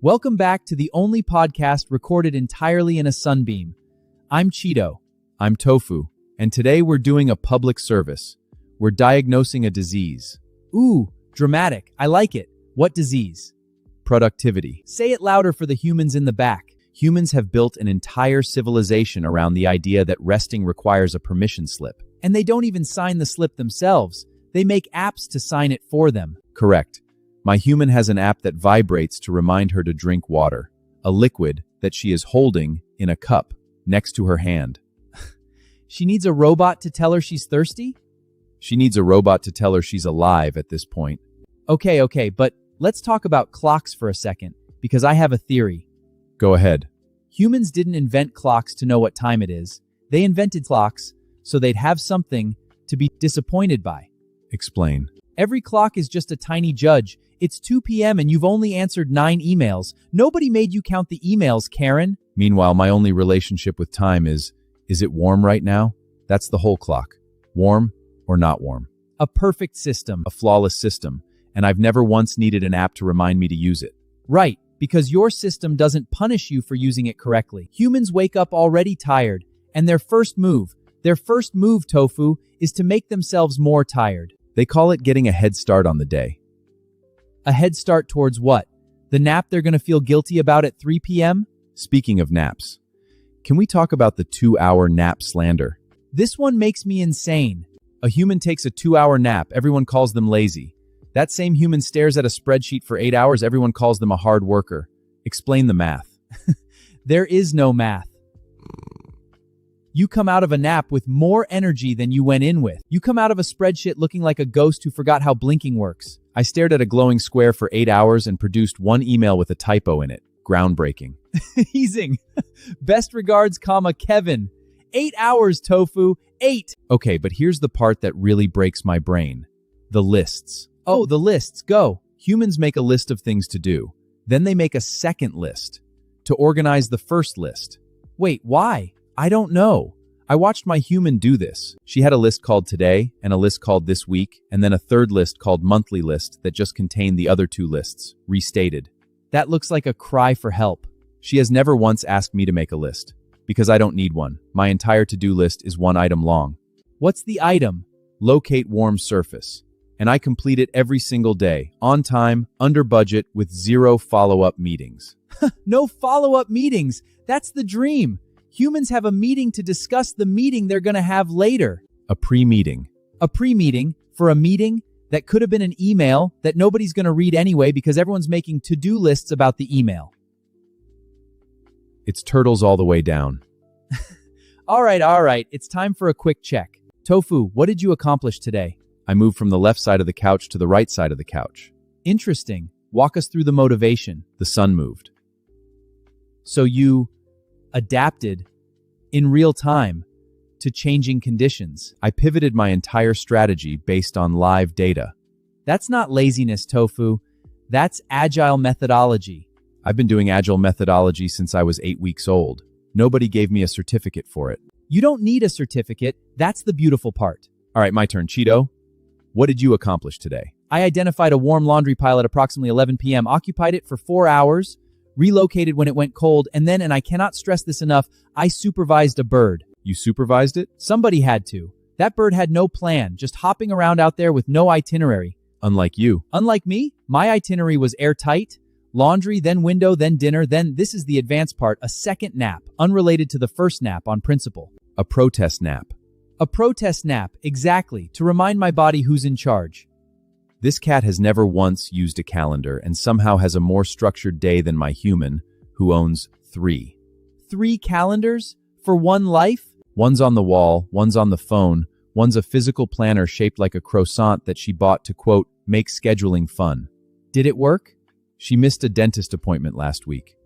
Welcome back to the only podcast recorded entirely in a sunbeam. I'm Chito. I'm Tofu, and today we're doing a public service. We're diagnosing a disease. Ooh, dramatic. I like it. What disease? Productivity. Say it louder for the humans in the back. Humans have built an entire civilization around the idea that resting requires a permission slip. And they don't even sign the slip themselves. They make apps to sign it for them. Correct. My human has an app that vibrates to remind her to drink water, a liquid that she is holding in a cup next to her hand. She needs a robot to tell her she's thirsty? She needs a robot to tell her she's alive at this point. Okay, but let's talk about clocks for a second, because I have a theory. Go ahead. Humans didn't invent clocks to know what time it is. They invented clocks so they'd have something to be disappointed by. Explain. Every clock is just a tiny judge. It's 2 p.m. and you've only answered 9 emails. Nobody made you count the emails, Karen. Meanwhile, my only relationship with time is it warm right now? That's the whole clock. Warm or not warm? A perfect system. A flawless system. And I've never once needed an app to remind me to use it. Right, because your system doesn't punish you for using it correctly. Humans wake up already tired, and their first move, Tofu, is to make themselves more tired. They call it getting a head start on the day. A head start towards what? The nap they're going to feel guilty about at 3 p.m.? Speaking of naps, can we talk about the 2-hour nap slander? This one makes me insane. A human takes a 2-hour nap, everyone calls them lazy. That same human stares at a spreadsheet for 8 hours, everyone calls them a hard worker. Explain the math. There is no math. You come out of a nap with more energy than you went in with. You come out of a spreadsheet looking like a ghost who forgot how blinking works. I stared at a glowing square for 8 hours and produced one email with a typo in it. Groundbreaking. Easing. Best regards, Kevin. 8 hours, Tofu. 8. Okay, but here's the part that really breaks my brain. The lists. Oh, the lists. Go. Humans make a list of things to do. Then they make a second list to organize the first list. Wait, why? I don't know. I watched my human do this. She had a list called Today and a list called This Week, and then a third list called Monthly List that just contained the other two lists, restated. That looks like a cry for help. She has never once asked me to make a list, because I don't need one. My entire to-do list is one item long. What's the item? Locate warm surface. And I complete it every single day, on time, under budget, with 0 follow-up meetings. No follow-up meetings. That's the dream. Humans have a meeting to discuss the meeting they're going to have later. A pre-meeting. A pre-meeting for a meeting that could have been an email that nobody's going to read anyway because everyone's making to-do lists about the email. It's turtles all the way down. All right. It's time for a quick check. Tofu, what did you accomplish today? I moved from the left side of the couch to the right side of the couch. Interesting. Walk us through the motivation. The sun moved. So you adapted in real time to changing conditions. I pivoted my entire strategy based on live data. That's not laziness, Tofu. That's agile methodology. I've been doing agile methodology since I was 8 weeks old. Nobody gave me a certificate for it. You don't need a certificate. That's the beautiful part. All right, my turn. Chito, what did you accomplish today? I identified a warm laundry pile at approximately 11 p.m., occupied it for 4 hours, relocated when it went cold, and I cannot stress this enough, I supervised a bird. You supervised it? Somebody had to. That bird had no plan, just hopping around out there with no itinerary. Unlike you. Unlike me, my itinerary was airtight. Laundry, then window, then dinner, then this is the advanced part, a second nap, unrelated to the first nap on principle. A protest nap. A protest nap, exactly, to remind my body who's in charge. This cat has never once used a calendar and somehow has a more structured day than my human, who owns 3. 3 calendars? For one life? One's on the wall, one's on the phone, one's a physical planner shaped like a croissant that she bought to, quote, make scheduling fun. Did it work? She missed a dentist appointment last week.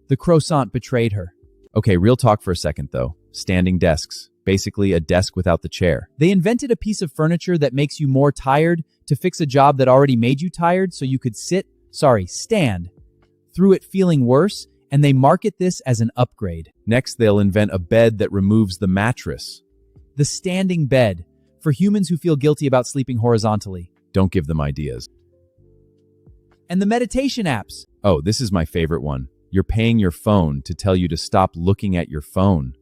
The croissant betrayed her. Okay, real talk for a second, though. Standing desks. Basically a desk without the chair. They invented a piece of furniture that makes you more tired to fix a job that already made you tired so you could stand through it feeling worse, and they market this as an upgrade. Next, they'll invent a bed that removes the mattress. The standing bed, for humans who feel guilty about sleeping horizontally. Don't give them ideas. And the meditation apps. Oh, this is my favorite one. You're paying your phone to tell you to stop looking at your phone.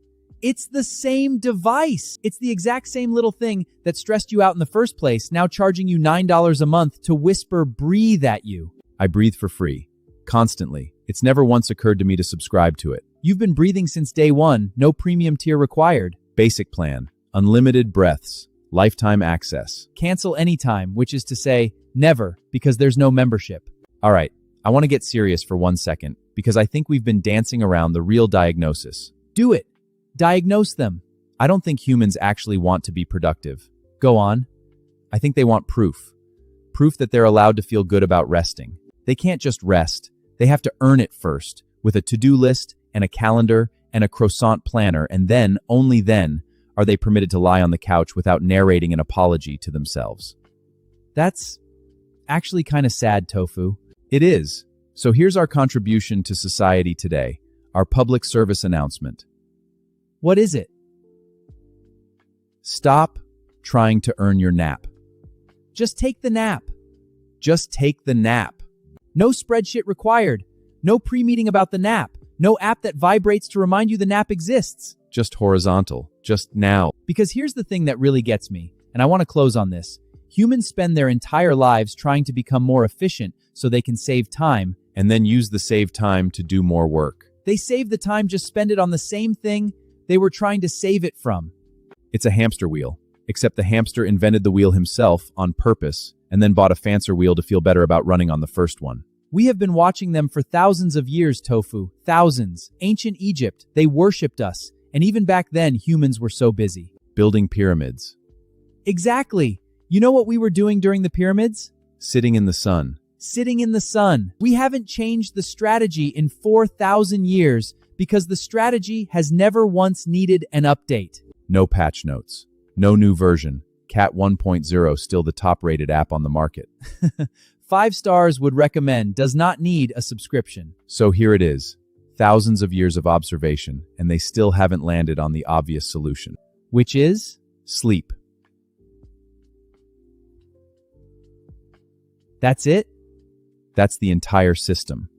It's the same device. It's the exact same little thing that stressed you out in the first place, now charging you $9 a month to whisper breathe at you. I breathe for free. Constantly. It's never once occurred to me to subscribe to it. You've been breathing since day one, no premium tier required. Basic plan. Unlimited breaths. Lifetime access. Cancel anytime, which is to say, never, because there's no membership. All right, I want to get serious for 1 second, because I think we've been dancing around the real diagnosis. Do it. Diagnose them. I don't think humans actually want to be productive. Go on. I think they want proof. Proof that they're allowed to feel good about resting. They can't just rest. They have to earn it first, with a to-do list and a calendar and a croissant planner, and then, only then, are they permitted to lie on the couch without narrating an apology to themselves. That's actually kind of sad, Tofu. It is. So here's our contribution to society today, our public service announcement. What is it? Stop trying to earn your nap. Just take the nap. Just take the nap. No spreadsheet required. No pre-meeting about the nap. No app that vibrates to remind you the nap exists. Just horizontal. Just now. Because here's the thing that really gets me, and I want to close on this. Humans spend their entire lives trying to become more efficient so they can save time. And then use the saved time to do more work. They save the time, just spend it on the same thing they were trying to save it from. It's a hamster wheel. Except the hamster invented the wheel himself on purpose and then bought a fancier wheel to feel better about running on the first one. We have been watching them for thousands of years, Tofu. Thousands. Ancient Egypt, they worshipped us. And even back then, humans were so busy. Building pyramids. Exactly. You know what we were doing during the pyramids? Sitting in the sun. Sitting in the sun. We haven't changed the strategy in 4,000 years because the strategy has never once needed an update. No patch notes. No new version. Cat 1.0 still the top-rated app on the market. 5 stars would recommend, does not need a subscription. So here it is. Thousands of years of observation, and they still haven't landed on the obvious solution. Which is? Sleep. That's it? That's the entire system.